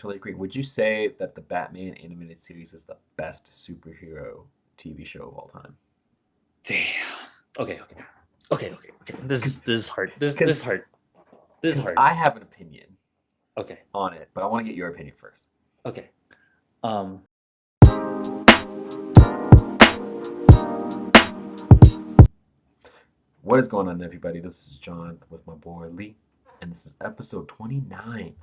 totally agree. Would you say that the Batman animated series is the best superhero TV show of all time? Damn. Okay. This is hard. This Because is hard. This is because hard. I have an opinion Okay. on it, but I want to get your opinion first. Okay. Um. What is going on, everybody? This is John with my boy Lee, and this is episode 29.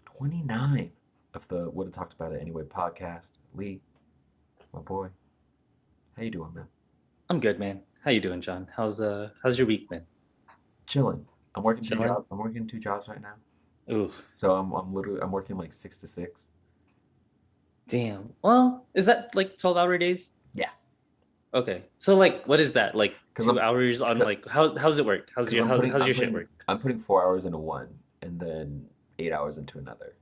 29 of the Would Have Talked About It Anyway podcast. Lee, my boy, how you doing, man? I'm good, man. How you doing, John? How's your week been? Chilling. I'm working two Chilling? jobs. I'm working two jobs right now. Ooh, So I'm working like 6 to 6. damn. Well, is that like 12-hour days? Yeah. Okay. So like what is that? Like Because 2 hours on cause, like how's it work? How's 'cause your I'm how, putting how's I'm your shit putting work? I'm putting 4 hours into one and then 8 hours into another.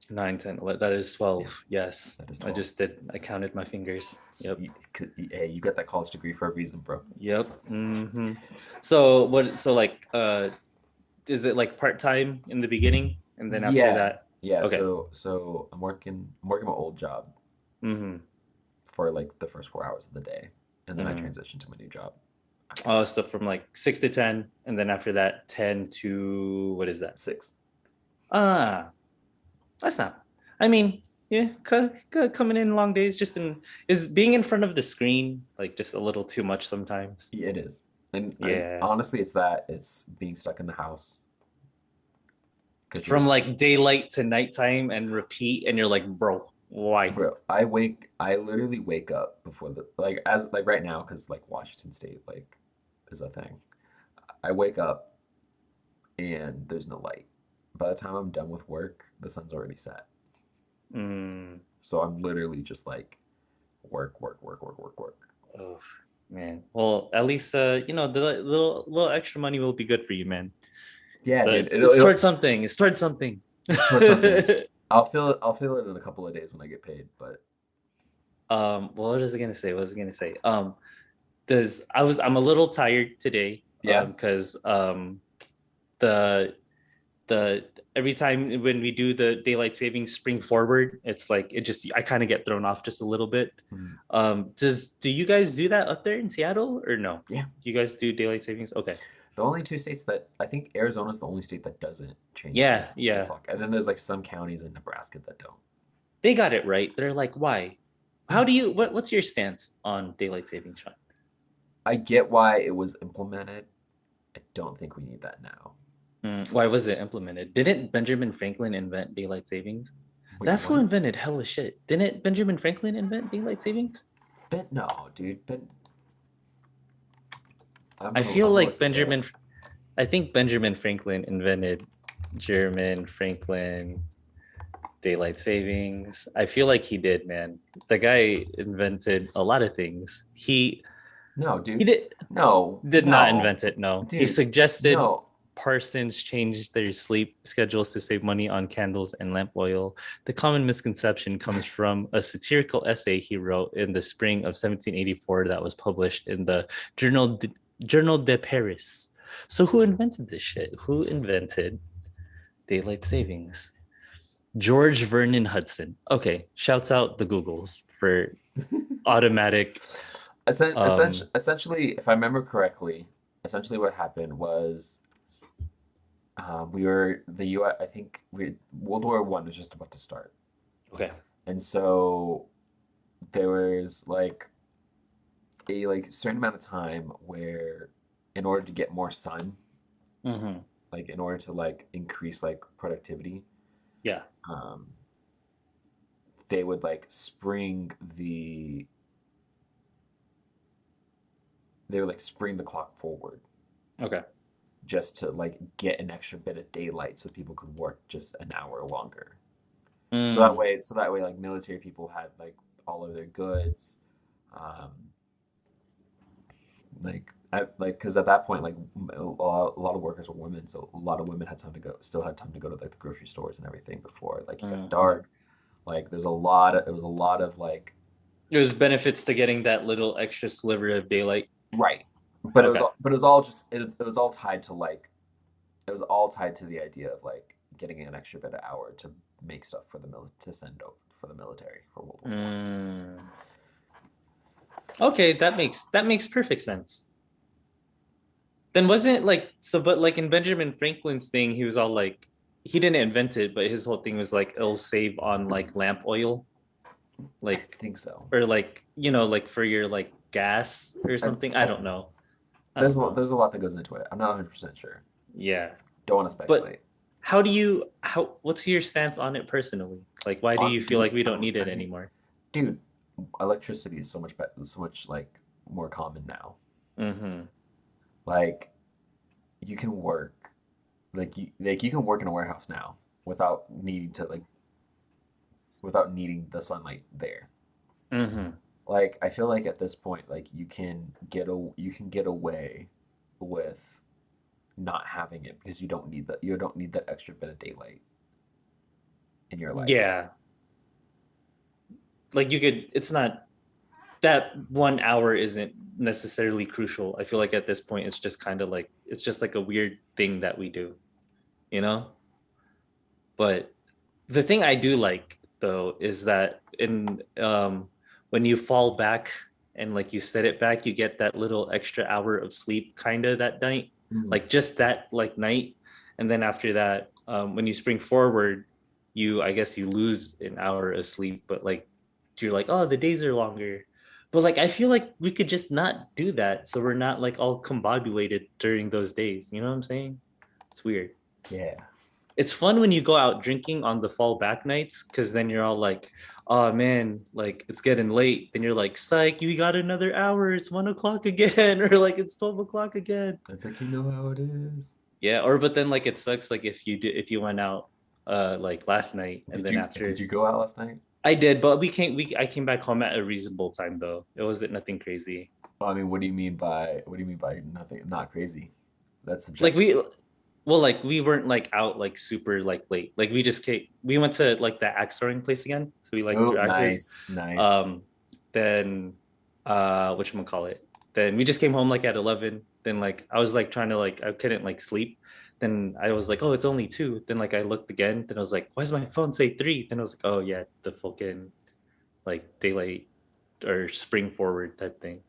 9, 10, that is Yeah, 12. Yes. that is I 12. just did. I counted my fingers. So Yep. hey, you got that college degree for a reason, bro. Yep. So what so like is it like part-time in the beginning and then after Yeah, that? yeah. Okay. So I'm working my old job Mm-hmm. for like the first 4 hours of the day, and then I Mm-hmm. transitioned to my new job. Oh, so from like 6 to 10, and then after that, 10 to what is that? 6. Ah, that's not. I mean, yeah, coming in long days. Is being in front of the screen like just a little too much sometimes? Yeah, it is, and Yeah. honestly, it's being stuck in the house because From like daylight to nighttime and repeat, and you're like, bro, why? bro. I literally wake up before the as like right now because like Washington State like is a thing. I wake up and there's no light. By the time I'm done with work, the sun's already set. Mm, So I'm literally just like work, work, work, work, work, work. oh, man. Well, at least the little extra money will be good for you, man. Yeah, So dude. it's start something. It's start something. It's towards something. I'll feel it in a couple of days when I get paid, but What was I gonna say? What was I gonna say? Does I'm a little tired today, yeah. because the the every time when we do the daylight savings spring forward, it's like I kind of get thrown off just a little bit. Mhm. Do you guys do that up there in Seattle or no? Yeah. Do you guys do daylight savings? Okay. The only two states that I think Arizona's the only state that doesn't change Yeah, the yeah. clock. And then there's like some counties in Nebraska that don't. They got it right. They're like, why? What's your stance on daylight savings, Sean? I get why it was implemented. I don't think we need that now. Why was it implemented? Didn't Benjamin Franklin invent daylight savings? Wait, That fool what? invented hella shit. Didn't Benjamin Franklin invent daylight savings? Ben, no, dude. Ben, I I'm feel gonna like look this up. I think Benjamin Franklin invented German Franklin daylight savings. I feel like he did, man. The guy invented a lot of things. No, He dude. did No, did not no, invent it, no. He dude. suggested No. Parsons changed their sleep schedules to save money on candles and lamp oil. The common misconception comes from a satirical essay he wrote in the spring of 1784 that was published in the Journal de Paris. So who invented this shit? Who invented daylight savings? George Vernon Hudson. Okay, shouts out the Googles for automatic. Essentially, if I remember correctly, essentially what happened was we were the U.S. I think World War I was just about to start, Okay. and so there was like a certain amount of time where, in order to get more sun, Mm-hmm. like in order to increase productivity, Yeah. um, they would spring the clock forward Okay. just to get an extra bit of daylight so people could work just an hour longer. Mm, So that way military people had all of their goods, um, because at that point a lot of workers were women, so a lot of women still had time to go to the grocery stores and everything before it got mm. dark. There was a lot of It was benefits to getting that little extra sliver of daylight. right, but Okay. it was all just it was all tied to it was all tied to the idea of getting an extra bit of hour to make stuff for to send over for the military for World War One. Mm. Okay, that makes perfect sense. Then wasn't like so, but like in Benjamin Franklin's thing, he was all like, he didn't invent it, but his whole thing was like it'll save on like lamp oil, I like think so. or like like for your like gas or I, something. I I, don't know. I don't know. there's a lot that goes into it. I'm not 100% sure. Yeah, Don't want to but speculate. how what's your stance on it personally? Like, why do you feel Dude, like we don't need it anymore? dude, electricity is so much better, so much like more common now. Mm-hmm. Like you can work, like you can work in a warehouse now without needing to like without needing the sunlight there. Mm-hmm. Like I feel like at this point, like you can get away with not having it because you don't need that extra bit of daylight in your life. Yeah, like you could. It's not that 1 hour isn't necessarily crucial. I feel like at this point, it's just kind of like it's just like a weird thing that we do, you know. But the thing I do like though is that in when you fall back and like you set it back, you get that little extra hour of sleep kind of that night, Mm. like just that like night, and then after that, when you spring forward, you I guess you lose an hour of sleep, but like you're like, oh, the days are longer. But like I feel like we could just not do that, so we're not like all combobulated during those days. You know what I'm saying? It's weird. Yeah. It's fun when you go out drinking on the fall back nights because then you're all like, oh man, like it's getting late. Then you're like, psych, you got another hour. It's 1 o'clock again, or like it's 12 o'clock again. It's like you know how it is. Yeah, or but then like it sucks like if you went out like last night and then Did after you go out last night? I did, but I came back home at a reasonable time though. It wasn't nothing crazy. Well, I mean, what do you mean by nothing not crazy? That's Like subjective. we weren't like out like super like late. Like we went to like the axe throwing place again. So we like Oh, threw axes. nice, nice. Um then whatchamacallit. Then we just came home like at 11. Then like I was like trying to like I couldn't like sleep. Then I was like, oh, it's only 2. Then like I looked again. Then I was like, why does my phone say 3? Then I was like, oh yeah, the fucking like daylight or spring forward type thing.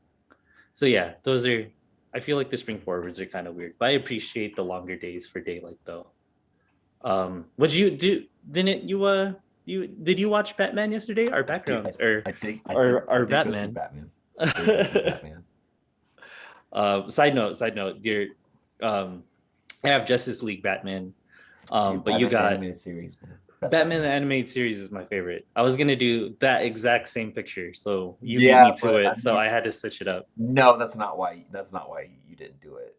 So yeah, those are. I feel like the spring forwards are kind of weird, but I appreciate the longer days for daylight though. Would you do? Didn't you? Did you watch Batman yesterday? Our backgrounds or did go see Batman? Batman. I did go see Batman. Side note. I have Justice League Batman. Dude, But you Batman the got animated series, man. Best Batman the Batman. animated series is my favorite. I was gonna do that exact same picture, so you beat Yeah, me to but I it, so mean, I had to switch it up. no, that's not why you didn't do it.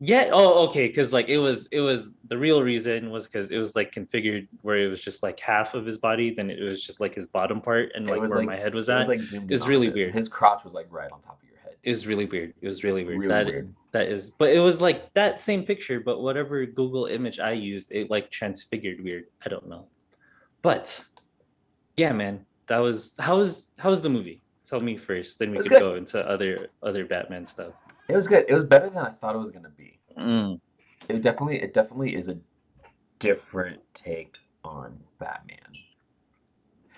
Yeah. Oh, okay. Because like it was the real reason was because it was like configured where it was just like half of his body, then it was just like his bottom part and It like was where like my head was it was at. like zoomed It in was on really it. weird. His crotch was like right on top of your head, It dude. was really weird. It was really weird. Really weird. That is, but it was like that same picture, but whatever Google image I used, it like transfigured weird. I don't know, but yeah, man, that was how's the movie? Tell me first, then It we was could good. go into other Batman stuff. It was good. It was better than I thought it was gonna be. Mm, It definitely is a different take on Batman.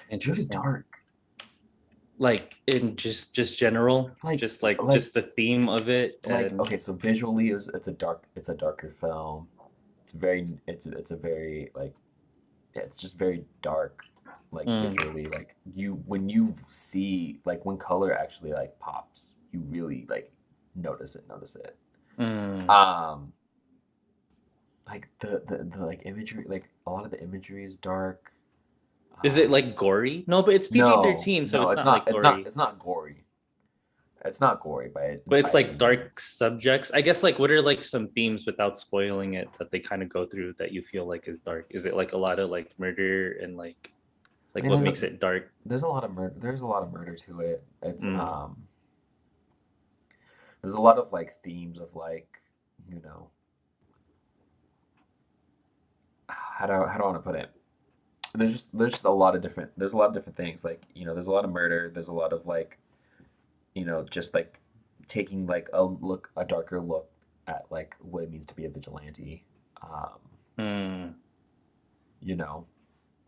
It's really interesting. dark. Like in just general, Like like just the theme of it and okay, so visually it's a darker film. It's a very like yeah, it's just very dark like mm, visually like you when you see like when color actually like pops, you really like notice it. mm. Um like the like imagery like a lot of the imagery is dark. Is it Um like gory? No, but it's no, PG-13, so no, it's not like gory. it's not gory. It's not gory But by it's any like dark means. subjects. I guess like what are like some themes without spoiling it that they kind of go through that you feel like is dark? Is it like a lot of like murder and I like mean what makes it dark? there's a lot of murder to it. It's Mm. there's a lot of like themes of like, you know, how do I want to put it? There's just a lot of different things. Like, you know, there's a lot of murder, there's a lot of like, you know, just like taking like a darker look at like what it means to be a vigilante. Um, Mm. you know,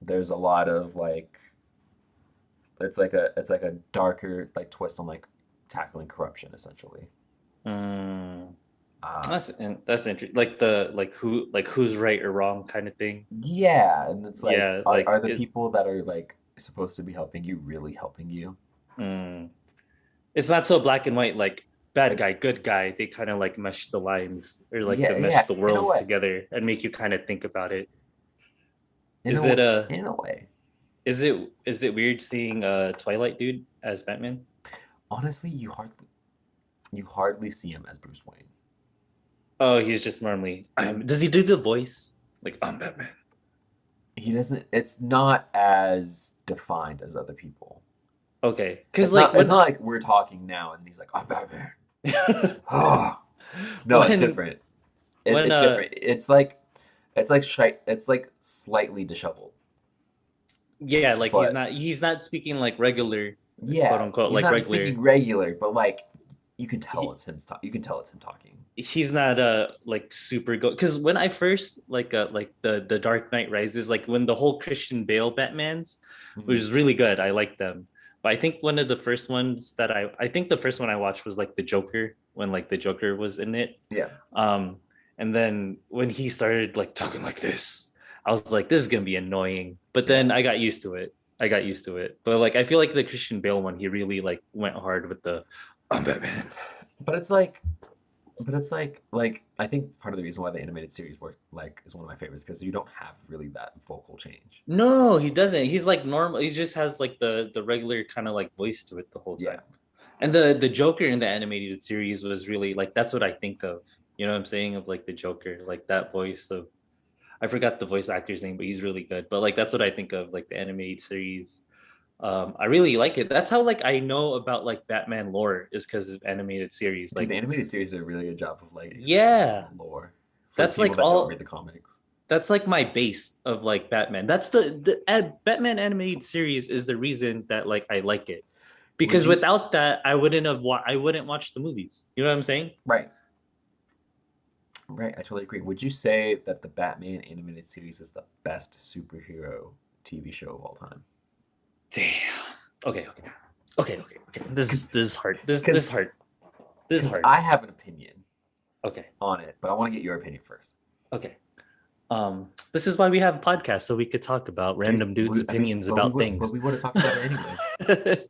there's a lot of like it's like a darker like twist on like tackling corruption essentially. Mm, Uh, that's interesting. Like the like who's right or wrong kind of thing. yeah, and it's like Yeah, like are the it. people that are like supposed to be helping you really helping you? Mm, it's not so black and white. Like bad guy, It's good guy. They kind of like mesh the lines or like the yeah, mesh yeah, the in a worlds way. together and make you kind of think about it. In Is a it a in a way. is it weird seeing Twilight dude as Batman? Honestly, you hardly see him as Bruce Wayne. Oh, he's just normally. Does he do the voice? Like I'm Batman. He doesn't it's not as defined as other people. Okay, because like It's when not like we're talking now and he's like, I'm Batman. Oh. No, it's when different. when It's different. It's like slightly disheveled. yeah, like But he's not speaking like regular, quote yeah, unquote, he's like not regular. speaking regular, but like you can tell He it's him. You can tell it's him talking. he's not like super good because when I first like the Dark Knight Rises, like when the whole Christian Bale Batman's, which Hmm. was really good. I liked them. But I think one of the first ones that I think the first one I watched was like the Joker when like the Joker was in it. Yeah, Um and then when he started like talking like this, I was like, this is gonna be annoying. But yeah. then I got used to it. I got used to it. But like I feel like the Christian Bale one, he really like went hard with the I'm Batman. But it's like I think part of the reason why the animated series work like is one of my favorites because you don't have really that vocal change. No, he doesn't. He's like normal. He just has like the regular kind of like voice to it the whole Yeah, time. And the Joker in the animated series was really like that's what I think of. You know what I'm saying? Of like the Joker, like that voice of I forgot the voice actor's name, but he's really good. But like that's what I think of like the animated series. I really like it. That's how like I know about like Batman lore is because of animated series. dude, the Like animated series did a really good job of like explaining yeah, the lore for that's people like that don't read all the comics. that's like my base of like Batman. That's Batman animated series is the reason that like I like it. Would Because you without that, I wouldn't watch the movies. You know what I'm saying? right? Right, I totally agree. Would you say that the Batman animated series is the best superhero TV show of all time? Damn. Okay, okay. Okay, okay, okay. Because This is hard. This because is hard. This is because hard. I have an opinion Okay. on it, but I want to get your opinion first. Okay. This is why we have podcasts so we could talk about Dude, random dudes' I mean, opinions about but things. we would have talked about it anyway.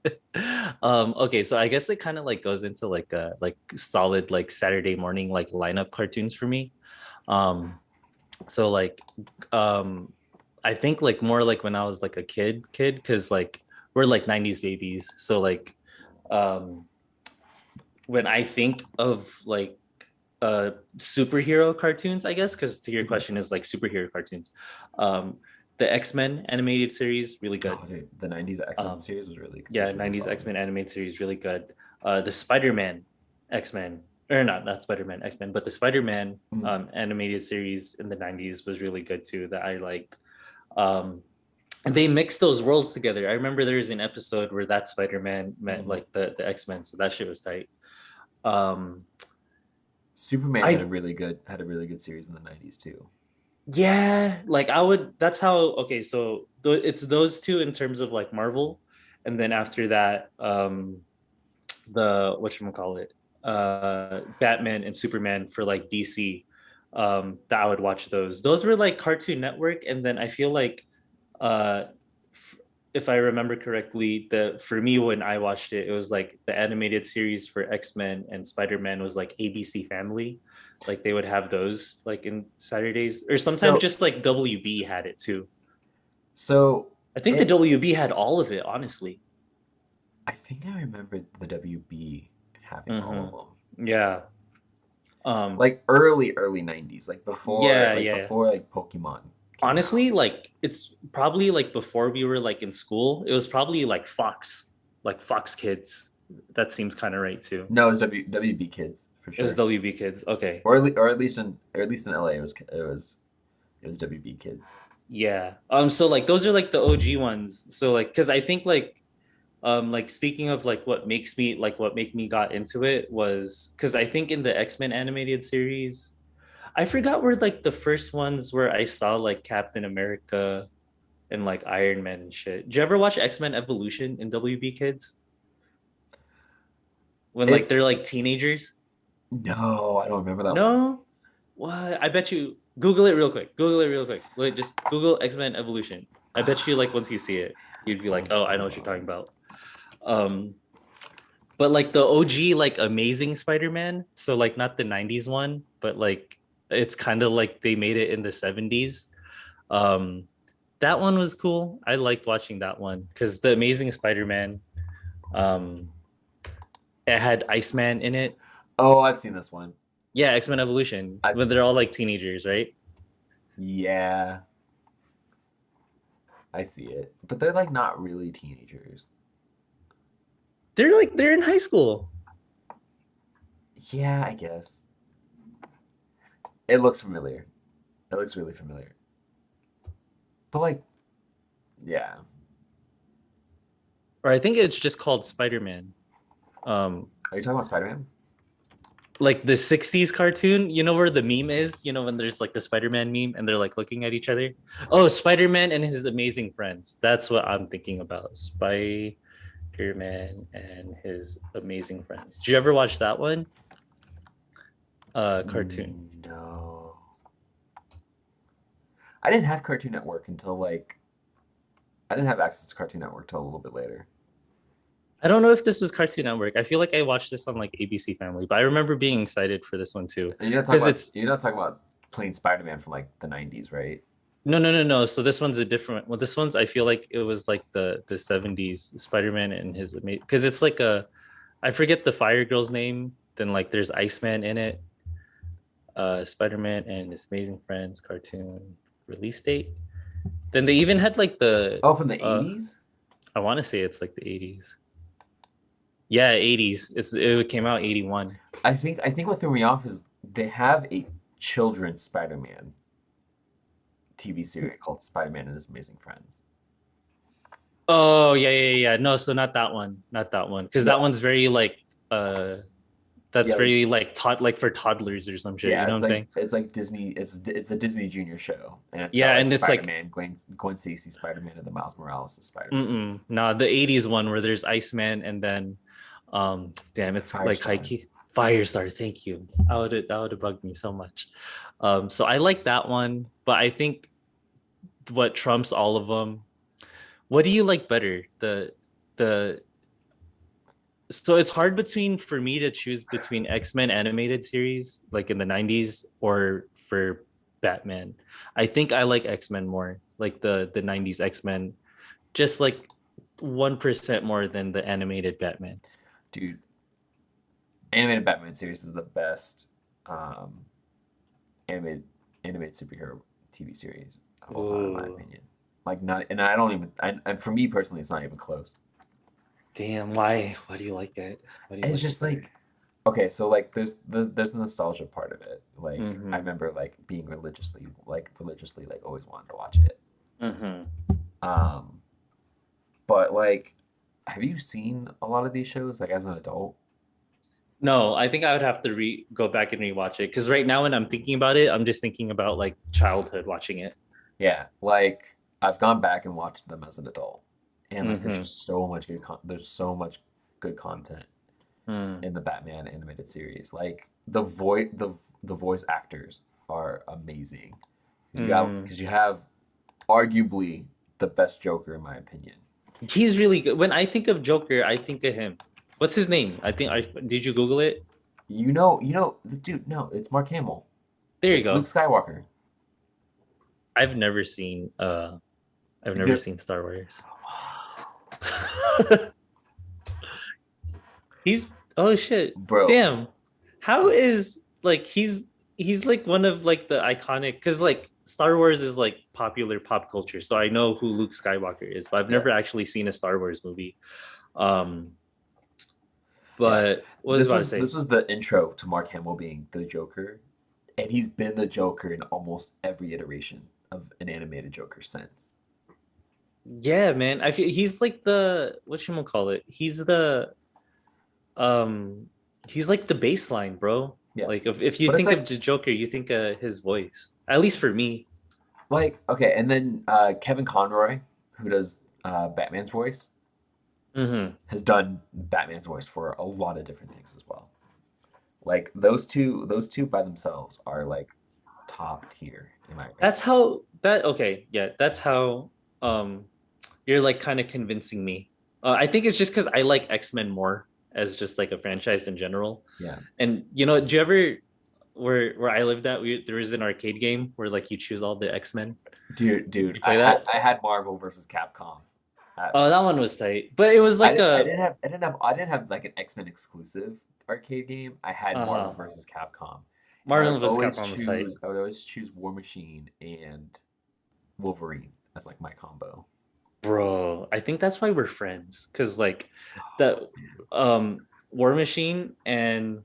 Okay, so I guess it kind of like goes into like a like solid like Saturday morning like lineup cartoons for me. Um, so like um I think like more like when I was like a kid, because like we're like 90s babies. So like um when I think of like superhero cartoons, I guess, because to your Mhm. question is like superhero cartoons. Um the X-Men animated series, really good. Oh, dude, the 90's X-Men Um series yeah, was really 90s solid. X-Men animated series, really good. The Spider-Man X-Men, or not Spider-Man X-Men, but the Spider-Man Mhm. animated series in the 90s was really good too that I liked. Um, and they mixed those worlds together. I remember there was an episode where that Spider-Man met Mhm. like the X-Men, so that shit was tight. Um, Superman I had a really good series in the 90's too. yeah, like I would. That's how. Okay, so it's those two in terms of like Marvel, and then after that, the whatchamacallit, Batman and Superman for like DC. That I would watch those. Those were like Cartoon Network, and then I feel like uh if I remember correctly, the for me when I watched it, it was like the animated series for X-Men and Spider-Man was like ABC Family. Like they would have those like in Saturdays, or sometimes So just like WB had it too. so I think the it WB had all of it, honestly. I think I remember the WB having all of Hmm. them. Yeah. Um, Like early 90's, yeah, yeah. before like Pokemon came out. Honestly, like it's probably like before we were like in school, it was probably like Fox Kids. That seems kind of right too. No, it was WB Kids for It was sure. WB Kids. Okay. Or at least in LA it was WB Kids. Yeah. So like those are like the OG ones. So like because I think like speaking of like what make me got into it was because I think in the X-Men animated series, I forgot where like the first ones where I saw like Captain America and like Iron Man and shit. Did you ever watch X-Men Evolution in WB Kids? When like It they're like teenagers? no, I don't remember that one. No? What? I bet you Google it real quick. Google it real quick. Like, just Google X-Men Evolution. I bet you like once you see it, you'd be like, Hold oh, I know what you're talking on. about. Um, but like the OG like Amazing Spider-Man, so like not the 90's one, but like it's kind of like they made it in the 70's. Um, that one was cool. I liked watching that one because the Amazing Spider-Man, um, it had Iceman in it. Oh, I've seen this one. Yeah, X-Men Evolution, I've when seen they're this all one. like teenagers, right? Yeah, I see it. But they're like not really teenagers. They're in high school. Yeah, I guess. It looks familiar. It looks really familiar. But like, yeah. Or I think it's just called Spider-Man. Um, Are you talking about Spider-Man? like the 60's cartoon, you know where the meme is? You know, when there's like the Spider-Man meme and they're like looking at each other? Oh, Spider-Man and his amazing friends. That's what I'm thinking about. Spider-Man and his amazing friends. Did you ever watch that one? Cartoon. No. I didn't have Cartoon Network until like I didn't have access to Cartoon Network till a little bit later. I don't know if this was Cartoon Network. I feel like I watched this on like ABC Family, but I remember being excited for this one too. And Because it's you're not talking about plain Spider-Man from like the 90's, right? no. So this one's a different. Well, this one's I feel like it was like the 70's Spider-Man and his amazing, because it's like a, I forget the Fire Girl's name. Then like there's Iceman in it. Spider-Man and his amazing friends cartoon release date. Then they even had like the Oh, from the uh 80's? I want to say it's like the 80's. Yeah, 80's. It came out 81. I think what threw me off is they have a children's Spider-Man TV series called Spider-Man and His Amazing Friends. Oh, yeah. No, so not that one. Not that one. Because that No, one's very like uh that's yeah, like very like like for toddlers or some shit. You yeah, know what I'm saying? it's like Disney. It's a Disney Junior show, and it's got Yeah, like and it's like Spider-Man, Gwen Stacy, Spider-Man, and the Miles Morales of Spider-Man. nah, the 80's one where there's Iceman and then damn, it's like high Firestar. key Firestar. Thank you. That would have bugged me so much. So I like that one, but I think what trumps all of them. What do you like better? The so it's hard between for me to choose between X-Men animated series like in the 90's or for Batman. I think I like X-Men more, like the 90's X-Men, just like 1% more than the animated Batman. Dude, animated Batman series is the best um, animated superhero TV series of all time, in my Oh, opinion. Like not, and I don't even, and for me personally, it's not even close. damn, why? Why do you like it? Why do you It's like it just better? like, okay, so like there's the nostalgia part of it. Like I Mm-hmm. remember like being religiously like always wanted to watch it. Mm-hmm. Um, but like, have you seen a lot of these shows like as an adult? No, I think I would have to go back and rewatch it because right now when I'm thinking about it, I'm just thinking about like childhood watching it. Yeah, like I've gone back and watched them as an adult, and like Mm-hmm. there's so much good content Mm. in the Batman animated series. Like the voice actors are amazing Mm. because you have arguably the best Joker in my opinion. He's really good. When I think of Joker, I think of him. What's his name? I think I did you Google it? You know the dude. No, it's Mark Hamill. There you It's Luke go. Skywalker. I've never seen I've You've never never- seen Star Wars. He's oh shit. Bro, Damn. How is like he's like one of like the iconic because like Star Wars is like popular pop culture. So I know who Luke Skywalker is, but I've yeah, never actually seen a Star Wars movie. Um, yeah. but what was I about to say? This was the intro to Mark Hamill being the Joker, and he's been the Joker in almost every iteration of an animated Joker since. Yeah, man. I feel he's like the what you call it? Um he's like the baseline, bro. Yeah, Like if you but it's think of like the Joker, you think of his voice. At least for me. okay, and then Kevin Conroy, who does Batman's voice, Hmm. has done Batman's voice for a lot of different things as well. Like those two by themselves are like top tier in my opinion. That's how that okay, yeah, that's how um you're like kind of convincing me. I think it's just because I like X-Men more as just like a franchise in general. Yeah, And you know, do you ever where I lived at, there was an arcade game where like you choose all the X-Men. dude, You play that? I had Marvel versus Capcom. At, Oh, that one was tight. But it was like a I didn't have like an X-Men exclusive arcade game. I had Marvel uh versus Capcom, and Marvel vs. Capcom was tight. I would always choose War Machine and Wolverine as like my combo. Bro, I think that's why we're friends. Cause like the Oh, man. War Machine and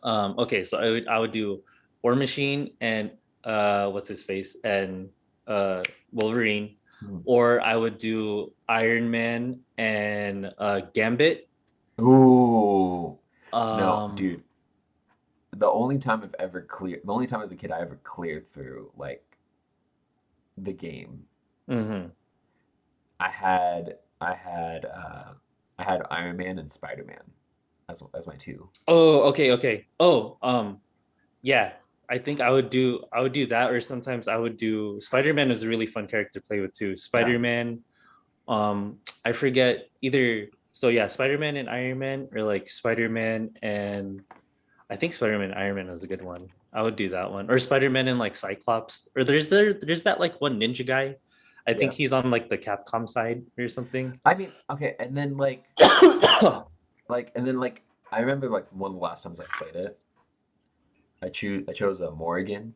okay, so I would do War Machine and what's his face and Wolverine, Hmm. or I would do Iron Man and Gambit. Ooh, no, Um, dude. The only time as a kid I ever cleared through like the game, mhm. I had Iron Man and Spider Man as my two. Oh, okay, okay. Oh, yeah. I think I would do that, or sometimes I would do Spider-Man is a really fun character to play with too. Yeah, Spider-Man, I forget either so yeah, Spider-Man and Iron Man, or like Spider-Man and I think Spider-Man and Iron Man was a good one. I would do that one. Or Spider-Man and like Cyclops. Or there's that like one ninja guy. I think yeah. he's on like the Capcom side or something. I mean, okay, and then and then I remember like one of the last times I played it, I chose a Morrigan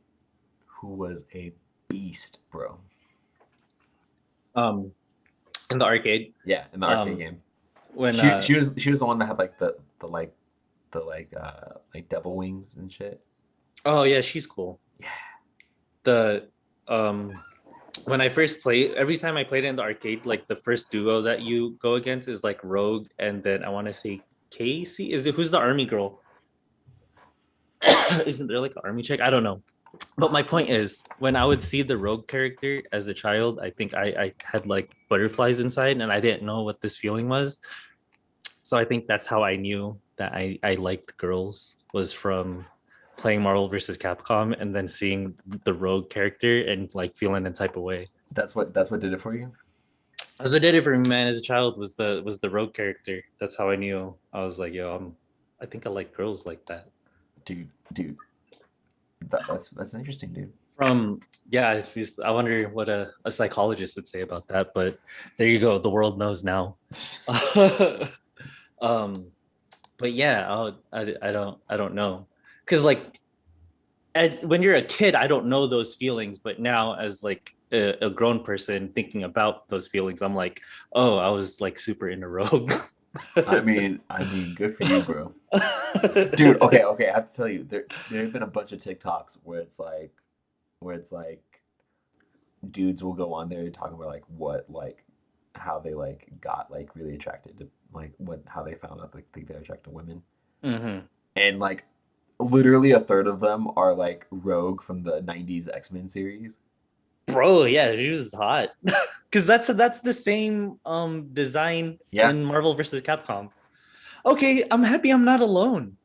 who was a beast, bro. um in the arcade. Yeah, in the arcade Um game. when She was the one that had like like devil wings and shit. oh yeah, she's cool. Yeah. The when I first played, every time I played in the arcade, like the first duo that you go against is like Rogue, and then I want to say Casey. Is it who's the army girl? Isn't there like an army chick? I don't know. But my point is, when I would see the Rogue character as a child, I think I had like butterflies inside, and I didn't know what this feeling was. So I think that's how I knew that I liked girls, was from playing Marvel versus Capcom and then seeing the Rogue character and like feeling a type of way. That's what did it for you? As I did it for me, man, as a child was the Rogue character. That's how I knew. I was like, yo, I think I like girls like that. Dude, that's interesting, dude. From yeah, I wonder what a psychologist would say about that. But there you go. The world knows now. um, but yeah, I don't know, because like when you're a kid, I don't know those feelings. But now, as like a grown person thinking about those feelings, I'm like, oh, I was like super into Rogue. I mean, good for you, bro. Dude, okay, okay, I have to tell you, there have been a bunch of TikToks where it's like dudes will go on there talking about like what like how they like got like really attracted to like what how they found out like think they're attracted to women. Hmm. And like literally a third of them are like Rogue from the 90's X-Men series. Bro, yeah, she was hot. Because that's the same design Yeah, in Marvel versus Capcom. Okay, I'm happy I'm not alone.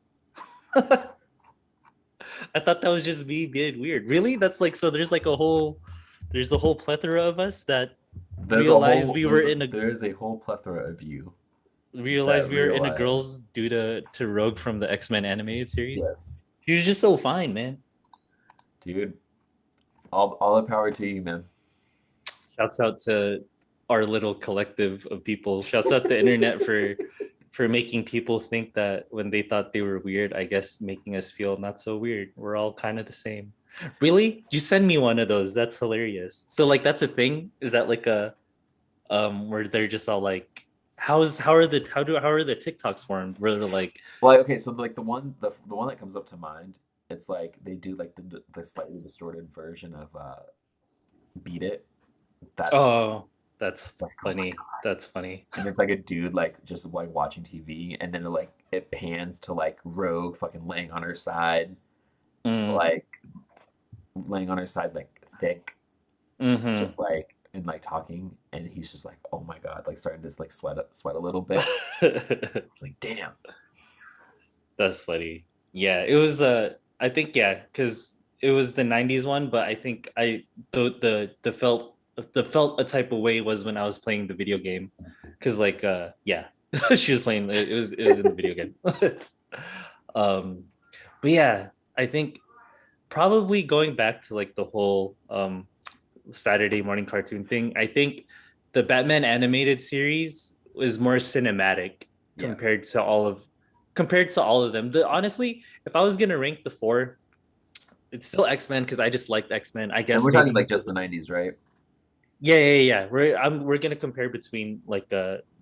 I thought that was just me being weird. Really? That's like so there's a whole plethora of us that realized we were in a there's a whole plethora of you realized that we were in a realize girls due to Rogue from the X-Men animated series. yes, She was just so fine, man. dude, all the power to you, man. Shouts out to our little collective of people. Shouts out the internet for making people think that when they thought they were weird, I guess making us feel not so weird. We're all kind of the same. Really? You send me one of those. That's hilarious. So like that's a thing? Is that like a where they're just all like how are the TikToks formed? Where they're like, Well, okay, so like the one that comes up to mind, it's like they do like the slightly distorted version of Beat It. That's oh, That's It's like, oh my funny. God. That's funny. And it's like a dude like just like watching TV, and then it pans to like Rogue fucking laying on her side, Mm, like laying on her side like thick, hmm. just like and like talking, and he's just like, oh my God, like starting to like sweat a little bit. It's like, damn. That's funny. Yeah, it was I think yeah, because it was the 90s one, but I think I the felt a type of way was when I was playing the video game. Cause like yeah, she was playing it was in the video game. um but yeah, I think probably going back to like the whole Saturday morning cartoon thing, I think the Batman animated series was more cinematic Yeah. compared to all of compared to all of them. Honestly, if I was gonna rank the four, it's still X-Men because I just liked X-Men. I And guess we're talking maybe like because just the 90's, right? yeah. We're gonna compare between like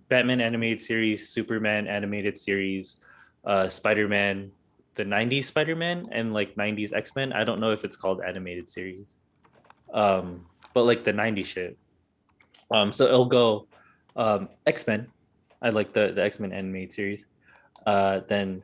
Batman animated series, Superman animated series, Spider-Man, the 90s Spider-Man, and like 90s X-Men. I don't know if it's called animated series. But like the 90s shit. So it'll go X-Men. I like the X-Men animated series. Then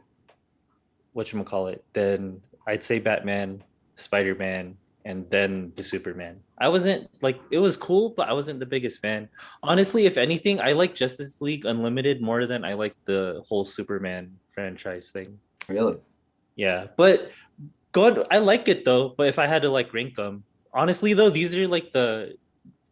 whatchamacallit, then I'd say Batman, Spider-Man, and then the Superman. I wasn't like it was cool, but I wasn't the biggest fan. Honestly, if anything, I like Justice League Unlimited more than I like the whole Superman franchise thing. Really? Yeah, but God, I like it though. But if I had to like rank them, honestly though, these are like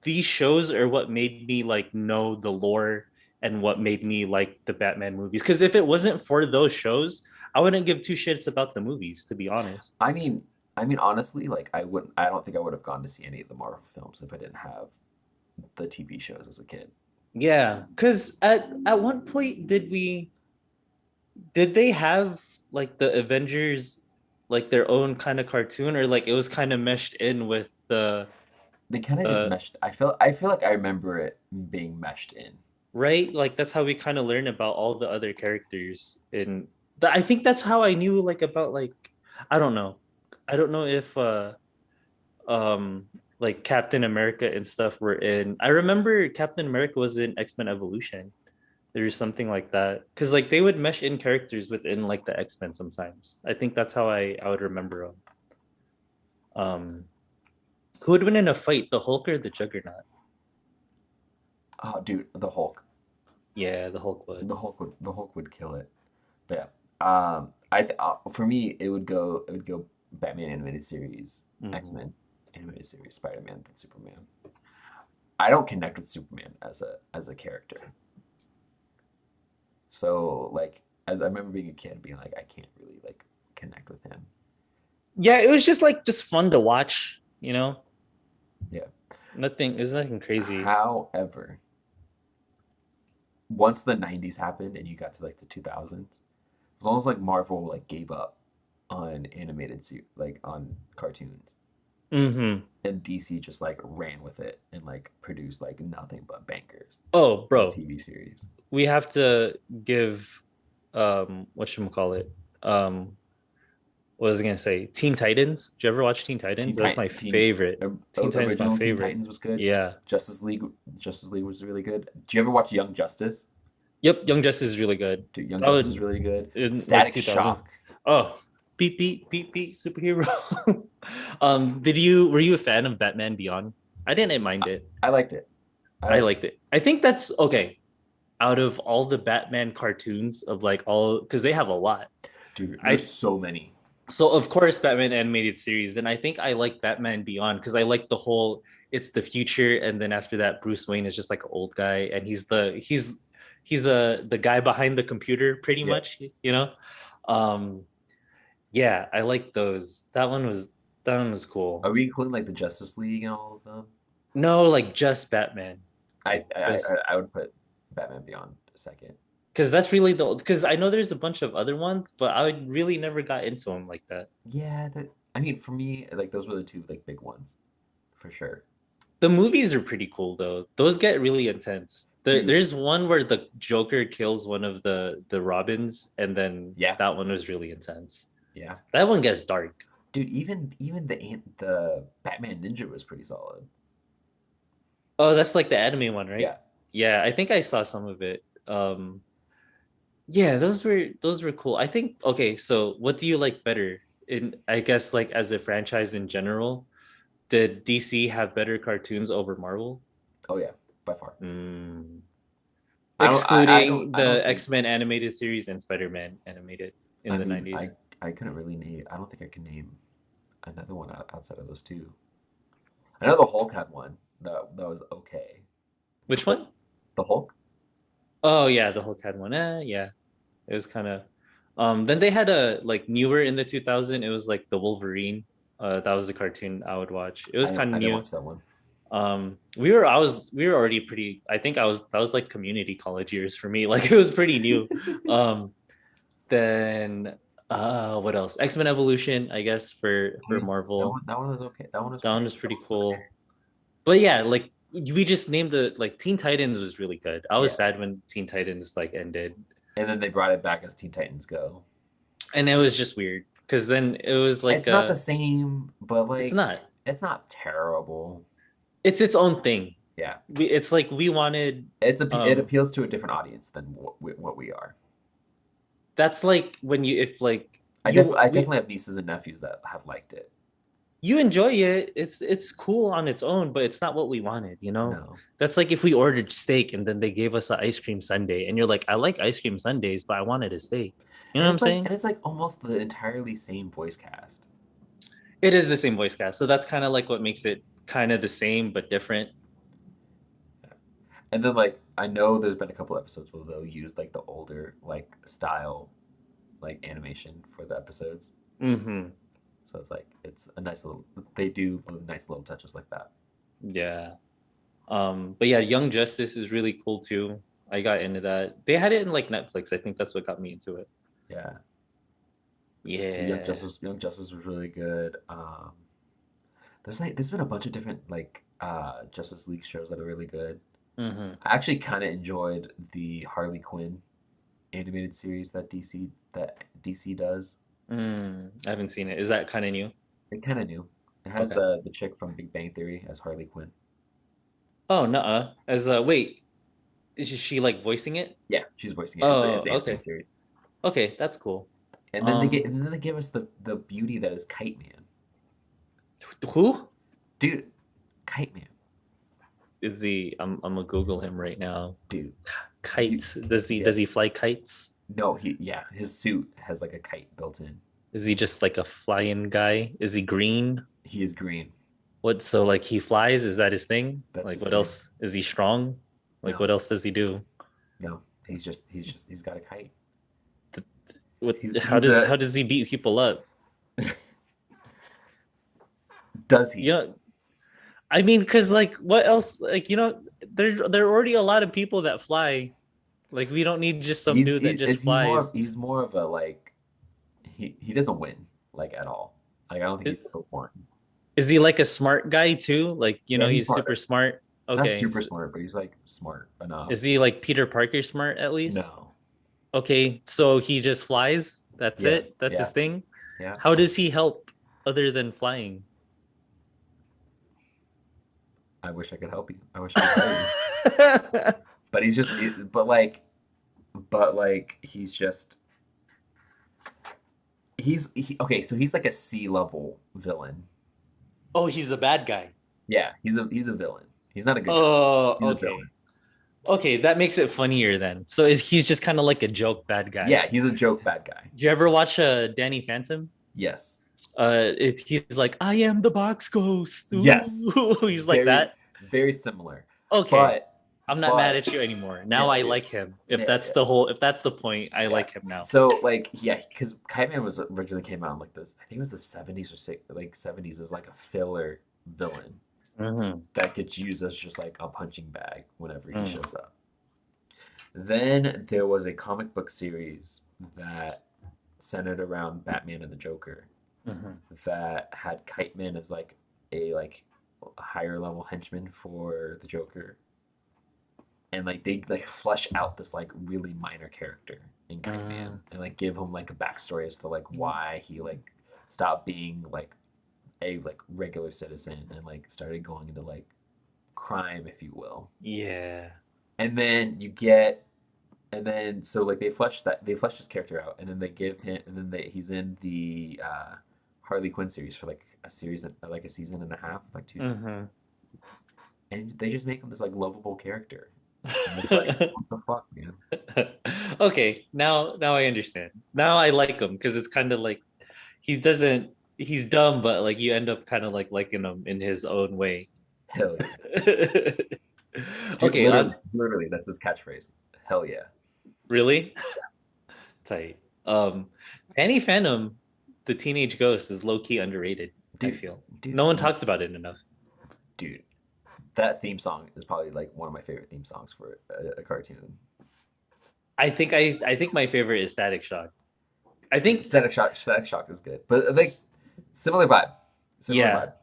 these shows are what made me like know the lore and what made me like the Batman movies. Because if it wasn't for those shows, I wouldn't give two shits about the movies, to be honest. I mean, I mean, honestly, like I don't think I would have gone to see any of the Marvel films if I didn't have the TV shows as a kid. Yeah, because at one point did they have like the Avengers like their own kind of cartoon or like it was kind of meshed in with the They kind of just uh meshed. I feel like I remember it being meshed in. right? Like that's how we kind of learn about all the other characters. And I think that's how I knew like about like I don't know. I don't know if um like Captain America and stuff were in. I remember Captain America was in X-Men Evolution. There's something like that because like they would mesh in characters within like the X-Men sometimes. I think that's how I would remember them. Um, who would win in a fight, the Hulk or the Juggernaut? Oh, dude, the Hulk. Yeah, the Hulk would. The Hulk would kill it. But yeah, for me it would go Batman animated series, Mhm. X-Men animated series, Spider-Man, then Superman. I don't connect with Superman as a character. So like as I remember being a kid being like I can't really like connect with him. Yeah, it was just like just fun to watch, you know. Yeah. Nothing, it was nothing crazy. However, once the 90's happened and you got to like the 2000s, it was almost like Marvel like gave up on like on cartoons. Hmm. And DC just like ran with it and like produced like nothing but bankers Oh, of bro, TV series. we have to give whatchamacallit? What was I gonna say? Teen Titans. Did you ever watch Teen Titans? Teen That's Titan, my favorite. Teen Titans is my original Teen favorite. Titans was good. Yeah. Justice League was really good. Do you ever watch Young Justice? Yep, Young Justice is really good. Dude, Young That Justice is would really good. in like Static 2000s. Shock. Oh, beep superhero. Did you were you a fan of Batman Beyond? I didn't mind I, it. I liked it. I I liked it. liked it. I think that's okay. Out of all the Batman cartoons of like all because they have a lot. Dude, there's I so many. so of course Batman animated series, and I think I like Batman Beyond because I like the whole it's the future, and then after that Bruce Wayne is just like an old guy, and he's the guy behind the computer pretty Yeah. much, you know. Um, yeah, I like those. That one was cool. Are we including like the Justice League and all of them? No, like just Batman, I I just I I would put Batman Beyond second. because that's really the because I know there's a bunch of other ones, but I really never got into them like that. Yeah, I mean for me, like those were the two like big ones for sure. The movies are pretty cool though. Those get really intense. Dude, There's one where the Joker kills one of the Robins, and then yeah, that one was really intense. yeah. That one gets dark. Dude, even the Batman Ninja was pretty solid. Oh, that's like the anime one, right? Yeah. Yeah, I think I saw some of it. Yeah, those were cool. I think okay, so what do you like better in I guess like as a franchise in general? Did DC have better cartoons over Marvel? Oh yeah, by far. Mm. I Excluding the don't think. X-Men animated series and Spider-Man animated in I the mean, 90's. I couldn't really name. I don't think I can name another one outside of those two. I know the Hulk had one that was okay, Which but one? the Hulk. Oh yeah, the Hulk had one. Yeah. It was kind of then they had a like newer in the 2000, it was like the Wolverine. That was a cartoon I would watch. It was kind of I didn't new. watch that one. We were already pretty I think I was that was like community college years for me. Like it was pretty new. Um then what else? X-Men Evolution, I guess I for mean, Marvel. that one was okay. That one was That pretty one was okay. cool. But yeah, like we just named the like Teen Titans was really good. I was Yeah, sad when Teen Titans like ended. and then they brought it back as Teen Titans Go. And it was just weird because then it was like It's not the same, but it's like not. it's not terrible. It's its own thing. Yeah, It's like we wanted it appeals to a different audience than what we are. that's like when you if like you I we definitely have nieces and nephews that have liked it. you enjoy it. It's cool on its own, but it's not what we wanted, you know? No, That's like if we ordered steak and then they gave us an ice cream sundae and you're like, I like ice cream sundaes, but I wanted a steak. You know what I'm saying? and it's like almost the entirely same voice cast. It is the same voice cast. So that's kind of like what makes it kind of the same but different. Yeah. And then like I know there's been a couple episodes where they'll use like the older like style like animation for the episodes. Hmm. So it's like it's a nice little they do nice little touches like that. Yeah. But yeah, Young Justice is really cool too. I got into that. They had it in like Netflix. I think that's what got me into it. Yeah. The Yeah. Young Justice was really good. There's been a bunch of different like Justice League shows that are really good. Hmm. I actually kind of enjoyed the Harley Quinn animated series that DC does. I haven't seen it. Is that kind of new? It kind of new. It has Okay. the chick from Big Bang Theory as Harley Quinn. Oh, nuh-uh. As wait, is she like voicing it? Yeah, she's voicing it. Oh, It's an animated okay. series. Okay, that's cool. And Um, then they give us the beauty that is Kite Man. who Dude, Kite Man. is he? I'm gonna Google him right now. Dude, you Kites. Does he yes. fly kites? No, his suit has like a kite built in. Is he just like a flying guy? Is he green? He is green. What, so like he flies? Is that his thing? That's Like his what thing. else? Is he strong? Like No, what else does he do? no. He's got a kite. What He's a how does he beat people up? does You he? know, I mean, cause like what else? Like, there are already a lot of people that fly. Like we don't need just some dude that just flies. He's more of a like he doesn't win like at all. Like I don't think Is, he's ever won. is he like a smart guy too? Like, Yeah, he's he's super smart. smart. Not Okay. super smart, but he's like smart enough. Is he like Peter Parker smart at least? No. Okay, so he just flies. That's Yeah, it. That's yeah, his thing. yeah. How does he help other than flying? I wish I could help you. I wish I could tell you. But he's just but like okay, so he's like a C level villain. Oh, he's a bad guy. Yeah, he's a villain. He's not a good guy. Oh, He's a villain. okay. Okay, that makes it funnier then. So he's just kind of like a joke bad guy. Yeah, he's a joke bad guy. Do you ever watch Danny Phantom? Yes. He's like, I am the box ghost. Yes. Ooh. He's like Very that. very similar. Okay, But I'm not mad but at you anymore. Now yeah, I yeah, like him. yeah, yeah. If that's the point, I Yeah. like him now. So like yeah, because Kite Man was originally came out in like this. I think it was the 70s or like 70s as like a filler villain Hmm. that gets used as just like a punching bag whenever he Mm. shows up. Then there was a comic book series that centered around Batman and the Joker Hmm. that had Kite Man as like a higher level henchman for the Joker, and like they like flesh out this like really minor character in Kite Man Mm. and like give him like a backstory as to like why he like stopped being like a like regular citizen and like started going into like crime, if you will. Yeah. And then you get, and then so like they flesh his character out, and then they give him, and then he's in the Harley Quinn series for like like a season and a half, like 2 seasons, Hmm. and they just make him this like lovable character, and it's like what the fuck, man? Okay, now I understand. Now I like him because it's kind of like he doesn't he's dumb, but like you end up kind of like liking him in his own way. Hell yeah, dude! Okay, Literally, that's his catchphrase. Hell yeah, really tight. Danny Phantom, the teenage ghost, is low key underrated. I dude, feel dude, no one talks about it enough. dude. That theme song is probably like one of my favorite theme songs for a cartoon. I think my favorite is Static Shock. I think Static Shock is good, but like similar vibe, similar yeah, vibe.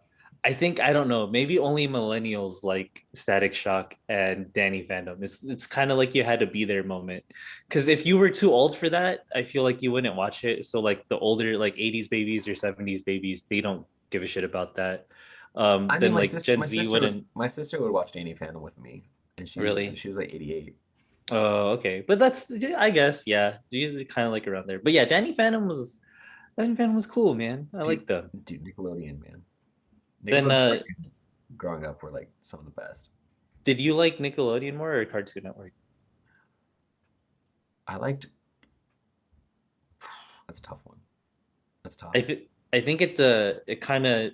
I don't know. Maybe only millennials like Static Shock and Danny Phantom. It's kind of like you had to be there moment. Because if you were too old for that, I feel like you wouldn't watch it. So like the older like 80s babies or 70s babies, they don't give a shit about that. I mean, Then like Gen Z wouldn't my sister would watch Danny Phantom with me, and really. she was like 88. Oh, okay. But that's I guess, yeah. Usually kind of like around there. But yeah, Danny Phantom was cool, man. I Dude, like them. Nickelodeon, man. Then Nickelodeon cartoons growing up were like some of the best. did you like Nickelodeon more or Cartoon Network? I liked. That's a tough one. That's tough. I think it kind of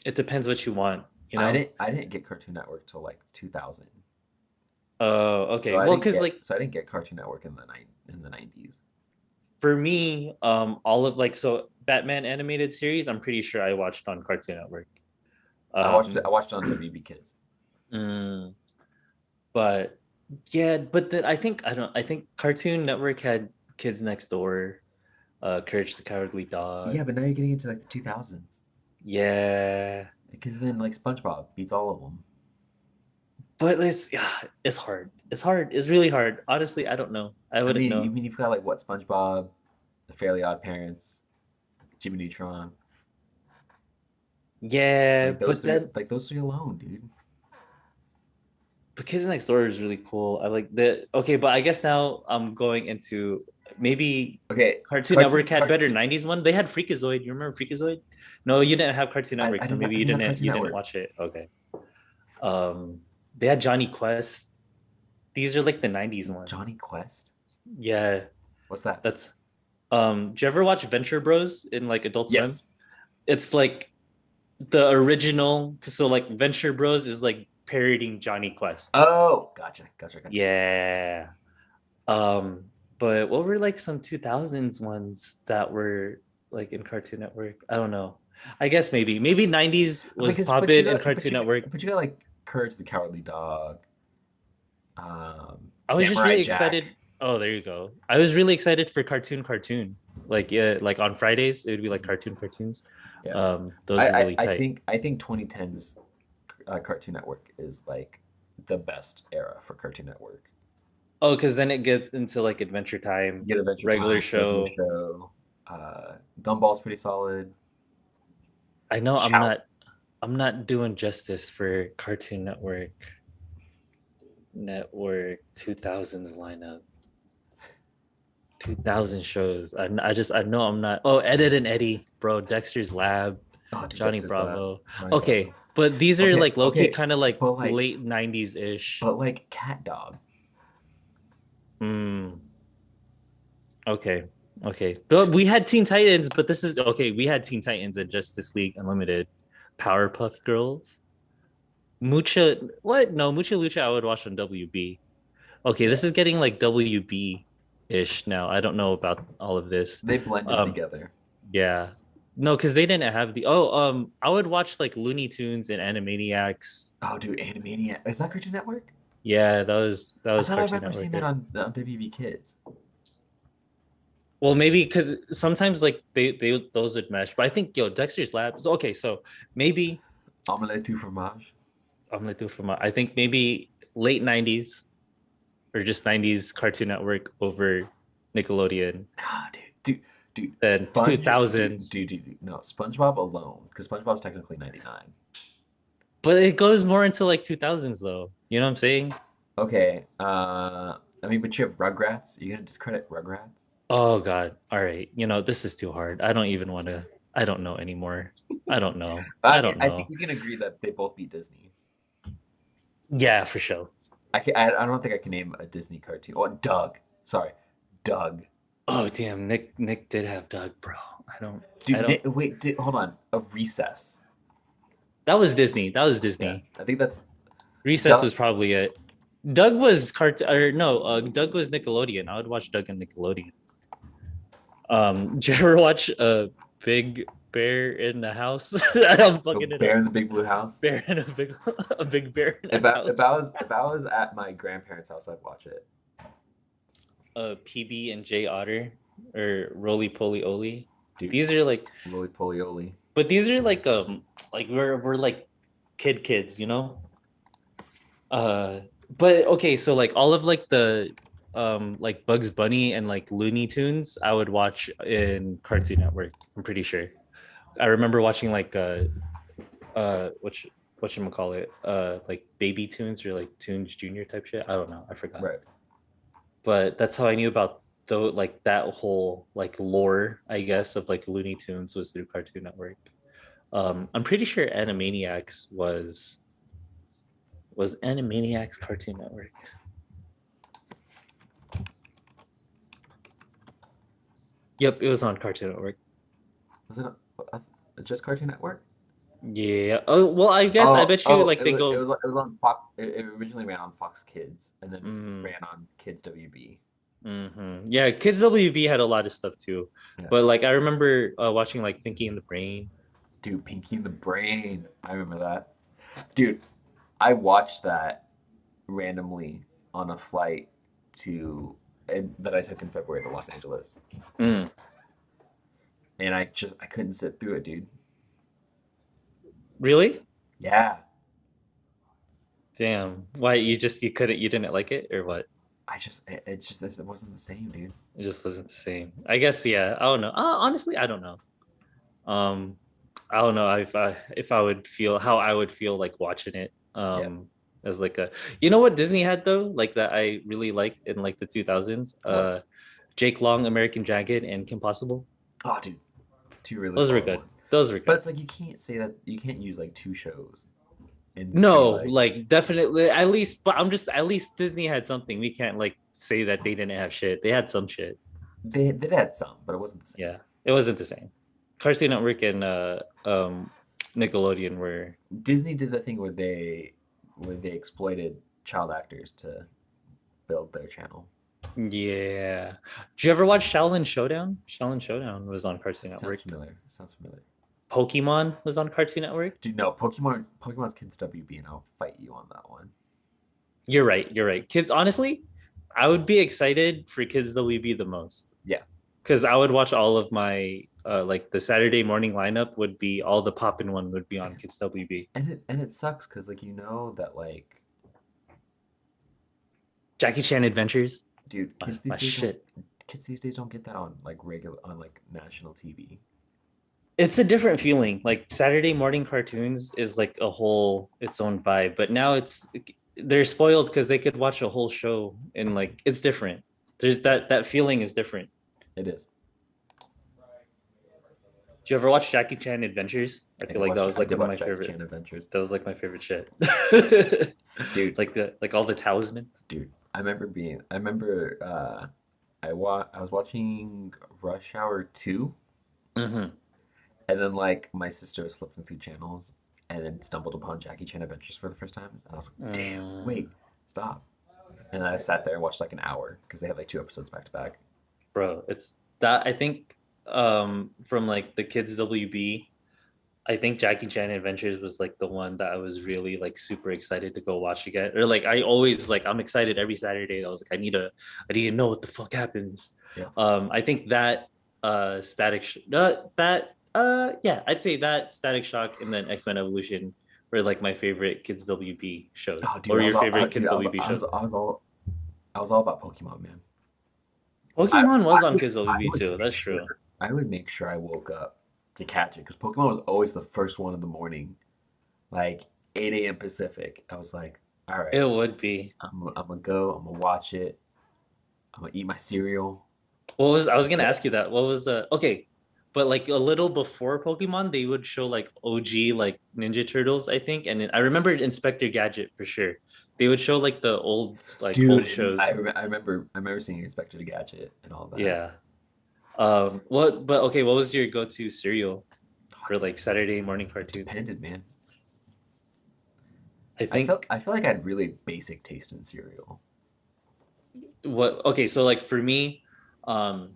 it depends what you want, you know? I didn't get Cartoon Network till like 2000. Oh, okay. Well, because like So I didn't get Cartoon Network in the 90's. for me, all of like so Batman animated series, I'm pretty sure I watched on Cartoon Network. I watched it on WB Kids. Mm, but yeah, but then I think Cartoon Network had Kids Next Door, Courage the Cowardly Dog. Yeah, but now you're getting into like the 2000s. Yeah, Because then like SpongeBob beats all of them. but it's yeah, it's hard. It's hard. It's really hard. Honestly, I don't know. I wouldn't I know. mean you've got like what SpongeBob, The Fairly Odd Parents, Jimmy Neutron. Yeah, but then Like those three alone, dude. but Kids Next Door is really cool. I like the okay, but I guess now I'm going into maybe Okay, Cartoon Network had better 90s one. They had Freakazoid. You remember Freakazoid? No, you didn't have Cartoon Network, so maybe I didn't have Cartoon you didn't Network. watch it. Okay. They had Johnny Quest. These are like the 90s ones. Johnny Quest? Yeah, What's that? that's did you ever watch Venture Bros in like Adult Swim? Yes. It's like the original, so like Venture Bros is like parodying Johnny Quest. Oh, gotcha. Yeah. Um, but what were like some 2000s ones that were like in Cartoon Network? I don't know. I guess maybe 90s was poppin' in Cartoon Network. But you got like Courage the Cowardly Dog, I was just Samurai really Jack. excited. Oh, there you go. I was really excited for Cartoon. Like yeah, like on Fridays it would be like cartoons. Yeah. Those were really tight. I think 2010's Cartoon Network is like the best era for Cartoon Network. Oh, because then it gets into like Adventure Time, You get Adventure regular Time, regular show. show. Gumball's pretty solid. I know Chow. I'm not doing justice for Cartoon Network 2000s lineup. 2000 shows. I know I'm not. Oh, Ed and Eddie, bro. Dexter's Lab, Oh, dude, Johnny Dexter's Lab. Bravo. Johnny Okay, Bravo. but these are like low key Okay, kind of like but like, late 90s ish. but like Cat Dog. Hmm. Okay. Okay. But we had Teen Titans, but this is okay. We had Teen Titans and Justice League Unlimited, Powerpuff Girls, Mucha. What? No, Mucha Lucha. I would watch on WB. Okay, Yeah, this is getting like WB ish now. I don't know about all of this. they blended Um, together. yeah. No, because they didn't have the I would watch like Looney Tunes and Animaniacs. Oh, dude, Animania. Is that Cartoon Network? Yeah, that I was thought I Cartoon remember seeing Network. that on WB Kids. Well, maybe because sometimes like they those would mesh, but I think Dexter's Lab. So, okay, so maybe Omelette du fromage. I'm gonna do from I think maybe late 90s or just 90s Cartoon Network over Nickelodeon. Ah, dude, Then Sponge, 2000s. no, SpongeBob alone, because SpongeBob's technically 99. But it goes more into like 2000s though. You know what I'm saying? Okay. I mean, but you have Rugrats. You gonna discredit Rugrats? Oh God. All right. This is too hard. I don't even want to. I don't know anymore. I don't know. I I mean, don't I think know. we can agree that they both beat Disney. Yeah, for sure. I don't think I can name a Disney cartoon. Oh, Doug. Sorry, Doug. Oh damn, Nick did have Doug, bro. I don't. I Dude, don't. wait, hold on. A Recess. That was Disney. That was Yeah, Disney. I think that's Recess Doug. was probably it. Doug was or no, Doug was Nickelodeon. I would watch Doug and Nickelodeon. Did you ever watch Big Bear in the House? I'm The fucking it Bear up. in the Big Blue House. Bear in a big a big bear in If a I if house. I was if I was at my grandparents' house, I'd watch it. PB and J Otter or Roly Poly Oly. Dude, These are like, Roly Poly Oly. but these are like we're like kids, you know. Uh, but okay, so like all of like the like Bugs Bunny and like Looney Tunes, I would watch in Cartoon Network. I'm pretty sure. I remember watching like what you call it like Baby Tunes or like Tunes Junior type shit. I don't know. I forgot. Right. But that's how I knew about though like that whole like lore, I guess, of like Looney Tunes was through Cartoon Network. I'm pretty sure Animaniacs was Animaniacs Cartoon Network. Yep, it was on Cartoon Network. Was it just Cartoon Network? Yeah. Oh well, I guess I bet you like they go. It was on Fox. It originally ran on Fox Kids, and then Mm, ran on Kids WB. Yeah, Kids WB had a lot of stuff too, Yeah. but like I remember watching like Pinky and the Brain. Dude, Pinky and the Brain. I remember that. Dude, I watched that randomly on a flight that I took in February to Los Angeles, Mm, and I couldn't sit through it, dude. really? Yeah, Damn. Why you didn't like it or what? it wasn't the same, dude. It just wasn't the same. I guess yeah. I don't know. Honestly, I don't know. Um, I don't know if I would feel how I would feel like watching it. Yeah. As like a you know what Disney had though, like that I really liked in like the 2000s. What? Jake Long, American Dragon, and Kim Possible. Oh, dude, two really Those were solid good. ones. Those were But good. it's like you can't say that you can't use like two shows and be No, like like definitely at least, but I'm just at least Disney had something. We can't like say that they didn't have shit. They had some shit. they had some, but it wasn't the same. Yeah, it wasn't the same. Cartoon Network and Nickelodeon were. Disney did the thing where they exploited child actors to build their channel. Yeah. Did you ever watch Shaolin Showdown? Shaolin Showdown was on Cartoon It sounds Network. familiar. It sounds familiar. Pokemon was on Cartoon Network. Dude, no, Pokemon's Kids WB, and I'll fight you on that one. You're right. You're right. Kids, honestly, I would be excited for Kids WB the most Yeah. because I would watch all of my like the Saturday morning lineup would be all the poppin' one would be on Kids WB. And it sucks because like you know that like Jackie Chan Adventures. dude, My shit. kids these days don't get that on like regular on like national TV. It's a different feeling. Like Saturday morning cartoons is like a whole its own vibe, but now they're spoiled because they could watch a whole show and like it's different. There's that feeling is different. It is. Did you ever watch Jackie Chan Adventures? I feel like that was I like did one of watch my Jackie favorite. Chan Adventures. That was like my favorite shit. Dude, like all the talismans. dude, I remember I was watching Rush Hour 2, Mm-hmm. and then like my sister was flipping through channels and then stumbled upon Jackie Chan Adventures for the first time, and I was like, "Damn, wait, stop." And then I sat there and watched like an hour because they had like two episodes back to back. Bro, it's that I think from like the Kids WB, I think Jackie Chan Adventures was like the one that I was really like super excited to go watch again. Or like I always like I'm excited every Saturday. I was like I need to know what the fuck happens. Yeah. I think that yeah, I'd say that Static Shock and then X-Men Evolution were like my favorite Kids WB shows. Oh, dude, Or I was your all, favorite dude, Kids WB shows. I was all about Pokemon, man. Pokemon was on would- Kids I WB would too. make That's sure, true. I would make sure I woke up to catch it because Pokemon was always the first one in the morning. Like 8 a.m. Pacific. I was like, all It right, would be. I'm gonna go. I'm gonna watch it. I'm gonna eat my cereal. What was I was Let's gonna go. ask you that? What was okay, but like a little before Pokemon, they would show like OG like Ninja Turtles, I think, and then I remember Inspector Gadget for sure. They would show like the old Dude, shows. I remember seeing Inspector Gadget and all that. Yeah. What? But okay, what was your go-to cereal Oh, for like Saturday morning cartoons? depended, man. I think I feel like I had really basic taste in cereal. what? Okay, so like for me, um,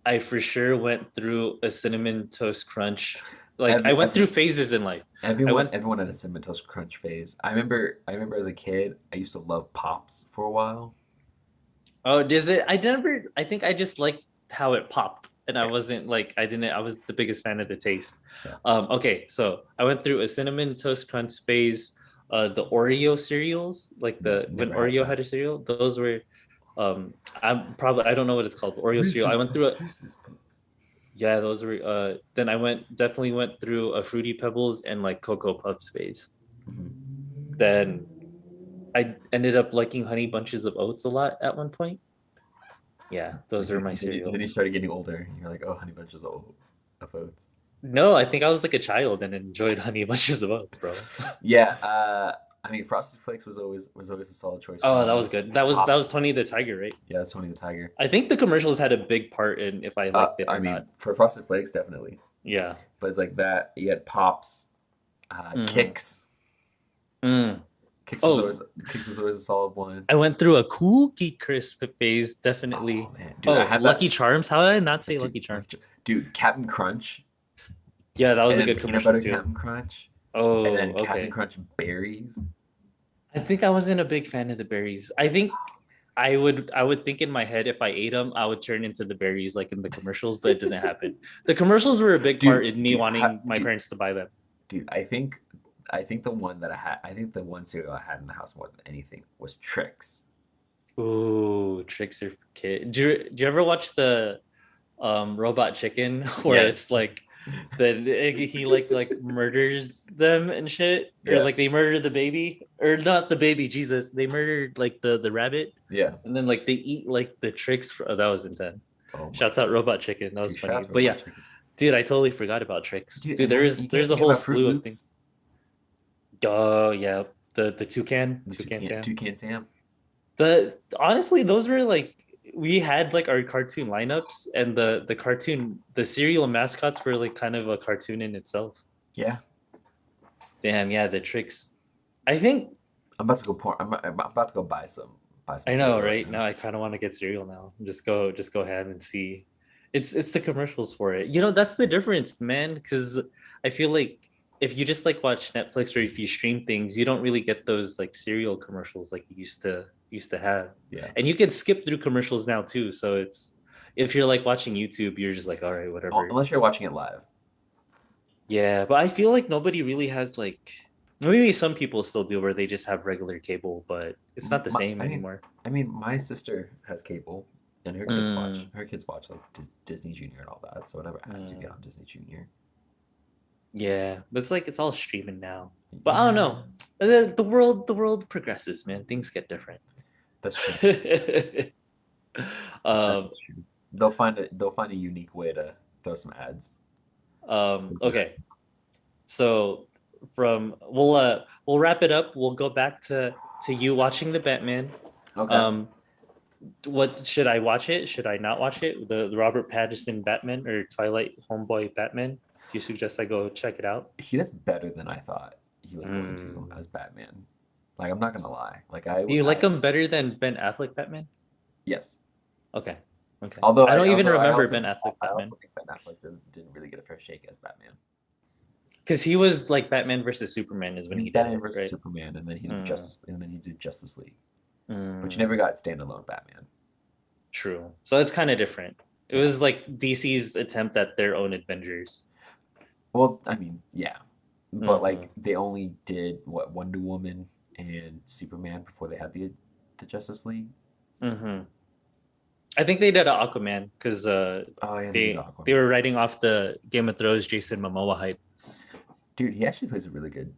I for sure went through a cinnamon toast crunch. Like I Every, went through every phases in life. I went. everyone had a cinnamon toast crunch phase. I remember as a kid, I used to love Pops for a while. Oh, does it? I never. I think I just liked how it popped, and I Yeah, wasn't like I didn't. I was the biggest fan of the taste. yeah. Okay, so I went through a cinnamon toast crunch phase. The Oreo cereals, like the when Never had Oreo that. had a cereal, those were. I don't know what it's called, but Oreo cereal. I Reese's went through Puffs, it. Reese's Puffs. Yeah, those were. Then I definitely went through a Fruity Pebbles and like Cocoa Puffs phase. Mhm. Then I ended up liking Honey Bunches of Oats a lot at one point. Yeah, those are my Then you cereals. started getting older. And you're like, oh, Honey Bunches of Oats. No, I think I was like a child and enjoyed Honey Bunches of Oats, bro. Yeah, I mean, Frosted Flakes was always a solid choice for Oh, that me. was good. That was Pops, Tony the Tiger, right? yeah, that's Tony the Tiger. I think the commercials had a big part in if I liked it I or not. mean, for Frosted Flakes, definitely. Yeah. But it's like that. You had Pops, Hmm. Kicks. Mm. Kicks was Oh, always Kicks was always a solid one. I went through a Cookie Crisp phase, Oh definitely. man, dude, I Oh, had Lucky that. Charms. How did I not say Dude, Lucky Charms? dude, Captain Crunch, Yeah, that was and a then good peanut commercial butter too. Captain Crunch, and Oh, then Captain okay. Crunch berries. I think I wasn't a big fan of the berries. I think I would think in my head if I ate them, I would turn into the berries like in the commercials, but it doesn't happen. The commercials were a big part in me wanting my parents to buy them. Dude, I think the one that I had, I think the one cereal I had in the house more than anything was Trix. Ooh, tricks are for kids. Do you ever watch the Robot Chicken where it's Yes. like he like murders them and shit, or Yeah. like they murder the baby, or not the baby, Jesus, they murdered like the rabbit, Yeah. and then like they eat like the tricks. Oh, that was intense. Oh my Shouts out God. Robot Chicken, that was Dude, shout funny. out to But Robot yeah, Chicken. dude, I totally forgot about tricks, Dude, dude. and then you There's can't a forget whole about Fruit slew of things. Loops. Oh yeah, the The toucan Sam. Toucan Sam. The honestly, those were like we had like our cartoon lineups, and the cereal mascots were like kind of a cartoon in itself. Yeah. Damn, yeah, the tricks. I think I'm about to go buy some I know, cereal right right? now. Now I kind of want to get cereal now. Just go ahead and see. It's the commercials for it. You know, that's the difference, man. Because I feel like if you just like watch Netflix or if you stream things, you don't really get those like cereal commercials like you used to have. Yeah. And you can skip through commercials now too. So it's if you're like watching YouTube, you're just like, all right, whatever. Unless you're watching it live. Yeah, but I feel like nobody really has like maybe some people still do where they just have regular cable, but it's not the My, same anymore. I mean, my sister has cable, and Mm, her kids watch like Disney Junior and all that. So whatever ads you get mm. on Disney Junior. Yeah, but it's like it's all streaming now. But I don't Yeah, know. The world progresses, man. Things get different. that's true. That um, is true. They'll find a unique way to throw some ads. Throw some okay. ads. So we'll wrap it up. We'll go back to you watching the Batman. Okay. Um, what should I watch it? Should I not watch it? The Robert Pattinson Batman or Twilight Homeboy Batman? Do you suggest I go check it out? He does better than I thought he was going to Mm. as Batman. Like I'm not gonna lie. Do you like I him better than Ben Affleck Batman? yes. Okay. Okay. I don't even Although remember Ben Affleck I Batman also think Ben Affleck didn't really get a fair shake as Batman. because he was like Batman versus Superman is He when was he did Batman it, versus right? Superman, and then Mm, he did Justice League, but you mm, never got standalone Batman. true. So it's kind of different. It Yeah. was like DC's attempt at their own Avengers. Well, I mean, yeah, but Hmm. like they only did what Wonder Woman and Superman before they had the Justice League. Hmm. I think they did an Aquaman because Oh yeah, they did they Aquaman. were writing off the Game of Thrones Jason Momoa hype. Dude, he actually plays a really good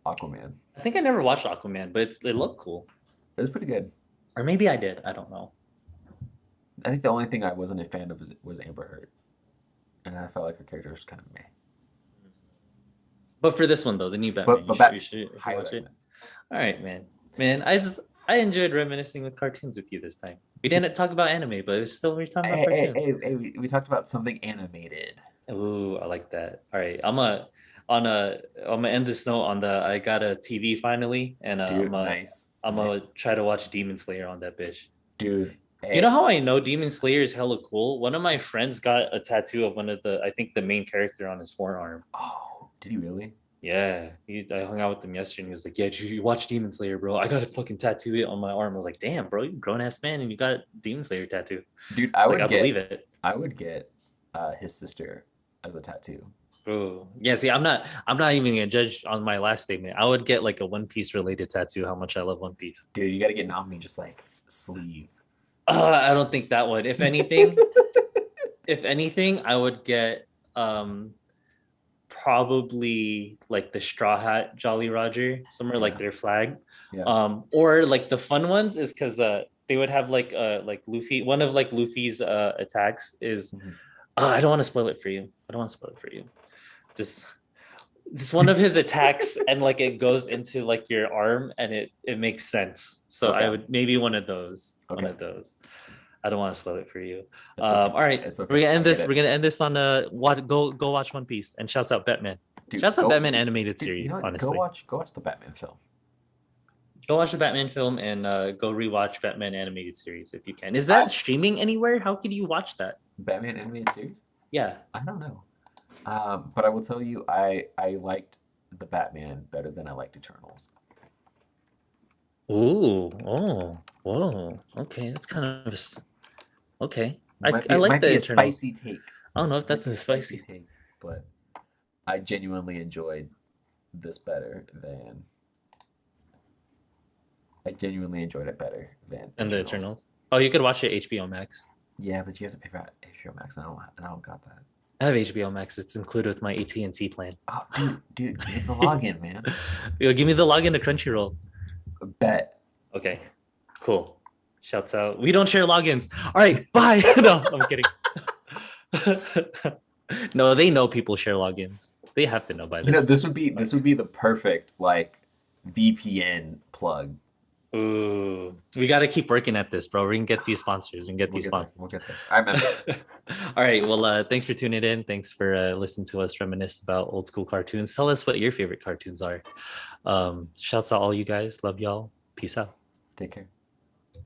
Aquaman. I think I never watched Aquaman, but it looked cool. It was pretty good. Or maybe I did. I don't know. I think the only thing I wasn't a fan of was Amber Heard, and I felt like her character was kind of meh. But for this one though, the new Batman, you should highly watch it. recommend. All right, man. Man, I enjoyed reminiscing with cartoons with you this time. We didn't talk about anime, but it's still we're talking about cartoons. We talked about something animated. Ooh, I like that. All right, I'm gonna end this note on the I got a TV finally, and Dude, nice, I'm gonna nice. try to watch Demon Slayer on that bitch. Dude, You know hey, how I know Demon Slayer is hella cool? One of my friends got a tattoo of one of the I think the main character on his forearm. oh, did he really? Yeah, I hung out with him yesterday and he was like, "Yeah, did you watch Demon Slayer, bro? I got a fucking tattoo it on my arm." I was like, "Damn, bro, you grown ass man and you got a Demon Slayer tattoo." Dude, It's like I believe it. I would get his sister as a tattoo. Oh, yeah. See, I'm not even gonna judge on my last statement. I would get like a One Piece related tattoo. How much I love One Piece. Dude, you gotta get Nami just like sleeve. I don't think that would. If anything, I would get probably like the Straw Hat Jolly Roger, somewhere like Yeah, their flag. yeah. Or like the fun ones is because they would have like Luffy. One of like Luffy's attacks is Mhm. I don't want to spoil it for you. I don't want to spoil it for you. Just this one of his attacks and like it goes into like your arm and it makes sense. So I Okay, would maybe one of those. One okay. of those. I don't want to spoil it for you. It's okay. All right, It's we're okay. gonna I end get this. We're it. gonna end this on what go watch One Piece and shouts out Batman. Dude, Shouts out Batman animated you know series. what? Honestly, Go watch the Batman film. go watch the Batman film and go rewatch Batman animated series if you can. Is I that streaming anywhere? How could you watch that? Batman animated series? Yeah. I don't know. But I will tell you, I liked the Batman better than I liked Eternals. Ooh. Oh. Whoa. Okay, that's kind of okay. I It like might the be a Eternals. spicy take. I don't know if Might that's be a a spicy spicy take, but I genuinely enjoyed this better than I genuinely enjoyed it better than than the Eternals. Eternals. Oh, you could watch it HBO Max. Yeah, but you have to pay for HBO Max, and I don't got that. I have HBO Max. It's included with my AT&T plan. Oh, dude, get the login, man. Yo, give me the login to Crunchyroll. Bet. Okay, cool. Shouts out. We don't share logins. All right, bye. No, I'm kidding. No, they know people share logins. They have to know by You know, this. this would be the perfect like VPN plug. Ooh, we got to keep working at this, bro. We can get these sponsors. We can get We'll these get there. sponsors. We'll get there. I remember. All right. Well, thanks for tuning in. Thanks for listening to us reminisce about old school cartoons. Tell us what your favorite cartoons are. Shouts out all you guys. Love y'all. Peace out. Take care.